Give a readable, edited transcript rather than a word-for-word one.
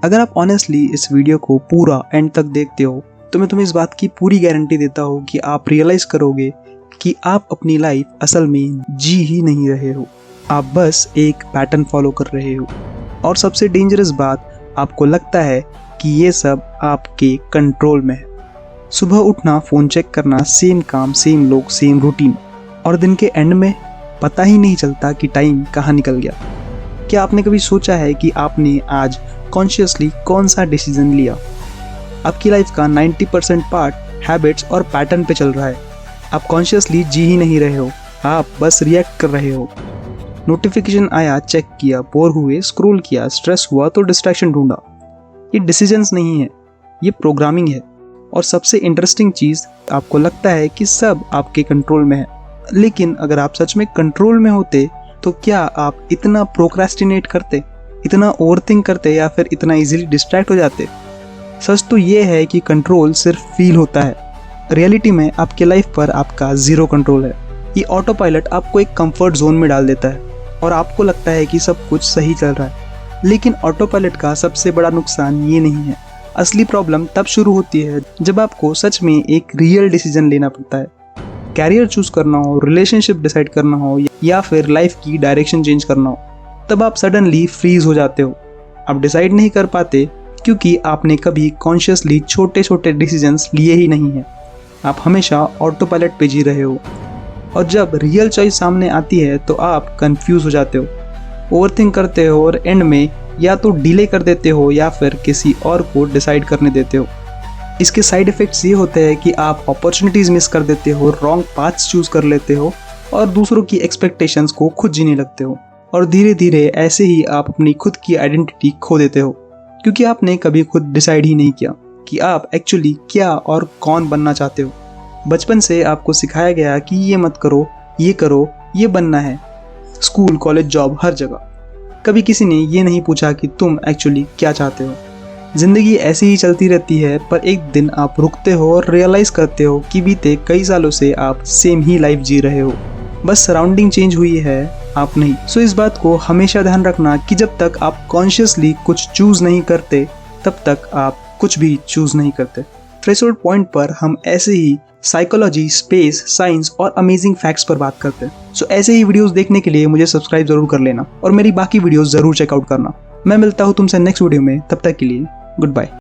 अगर आप ऑनेस्टली इस वीडियो को पूरा एंड तक देखते हो तो मैं तुम्हें इस बात की पूरी गारंटी देता हूँ कि आप रियलाइज करोगे कि आप अपनी लाइफ असल में जी ही नहीं रहे हो। आप बस एक पैटर्न फॉलो कर रहे हो। और सबसे डेंजरस बात, आपको लगता है कि ये सब आपके कंट्रोल में है। सुबह उठना, फ़ोन चेक करना, सेम काम, सेम लोग, सेम रूटीन, और दिन के एंड में पता ही नहीं चलता कि टाइम कहाँ निकल गया। क्या आपने कभी सोचा है कि आपने आज कॉन्शियसली कौन सा डिसीजन लिया? आपकी लाइफ का 90% पार्ट हैबिट्स और पैटर्न पे चल रहा है। आप कॉन्शियसली जी ही नहीं रहे हो, आप बस रिएक्ट कर रहे हो। नोटिफिकेशन आया, चेक किया, बोर हुए, स्क्रॉल किया, स्ट्रेस हुआ तो डिस्ट्रैक्शन ढूंढा। ये डिसीजंस नहीं है, ये प्रोग्रामिंग है। और सबसे इंटरेस्टिंग चीज़, आपको लगता है कि सब आपके कंट्रोल में है, लेकिन अगर आप सच में कंट्रोल में होते तो क्या आप इतना प्रोक्रेस्टिनेट करते, इतना ओवरथिंक करते, या फिर इतना इजीली डिस्ट्रैक्ट हो जाते? सच तो ये है कि कंट्रोल सिर्फ फील होता है। रियलिटी में आपके लाइफ पर आपका ज़ीरो कंट्रोल है। ये ऑटो पायलट आपको एक कंफर्ट जोन में डाल देता है और आपको लगता है कि सब कुछ सही चल रहा है। लेकिन ऑटो पायलट का सबसे बड़ा नुकसान ये नहीं है। असली प्रॉब्लम तब शुरू होती है जब आपको सच में एक रियल डिसीजन लेना पड़ता है। कैरियर चूज करना हो, रिलेशनशिप डिसाइड करना हो, या फिर लाइफ की डायरेक्शन चेंज करना हो, तब आप सडनली फ्रीज हो जाते हो। आप डिसाइड नहीं कर पाते क्योंकि आपने कभी कॉन्शियसली छोटे छोटे डिसीजंस लिए ही नहीं हैं। आप हमेशा ऑटो पायलट पे जी रहे हो, और जब रियल चॉइस सामने आती है तो आप कंफ्यूज हो जाते हो, ओवरथिंक करते हो, और एंड में या तो डिले कर देते हो या फिर किसी और को डिसाइड करने देते हो। इसके साइड इफ़ेक्ट्स ये होते हैं कि आप अपॉर्चुनिटीज़ मिस कर देते हो, रॉन्ग पाथ्स चूज़ कर लेते हो, और दूसरों की एक्सपेक्टेशंस को खुद जीने लगते हो। और धीरे धीरे ऐसे ही आप अपनी खुद की आइडेंटिटी खो देते हो, क्योंकि आपने कभी खुद डिसाइड ही नहीं किया कि आप एक्चुअली क्या और कौन बनना चाहते हो। बचपन से आपको सिखाया गया कि ये मत करो, ये करो, ये बनना है। स्कूल, कॉलेज, जॉब, हर जगह। कभी किसी ने ये नहीं पूछा कि तुम एक्चुअली क्या चाहते हो। ज़िंदगी ऐसी ही चलती रहती है, पर एक दिन आप रुकते हो और रियलाइज़ करते हो कि बीते कई सालों से आप सेम ही लाइफ जी रहे हो, बस सराउंडिंग चेंज हुई है, आप नहीं। सो इस बात को हमेशा ध्यान रखना कि जब तक आप कॉन्शियसली कुछ चूज़ नहीं करते तब तक आप कुछ भी चूज़ नहीं करते। थ्रेशोल्ड पॉइंट पर हम ऐसे ही साइकोलॉजी, स्पेस, साइंस और अमेजिंग फैक्ट्स पर बात करते हैं। सो ऐसे ही वीडियोस देखने के लिए मुझे सब्सक्राइब जरूर कर लेना और मेरी बाकी वीडियोस जरूर चेकआउट करना। मैं मिलता हूँ तुमसे नेक्स्ट वीडियो में, तब तक के लिए गुड बाय।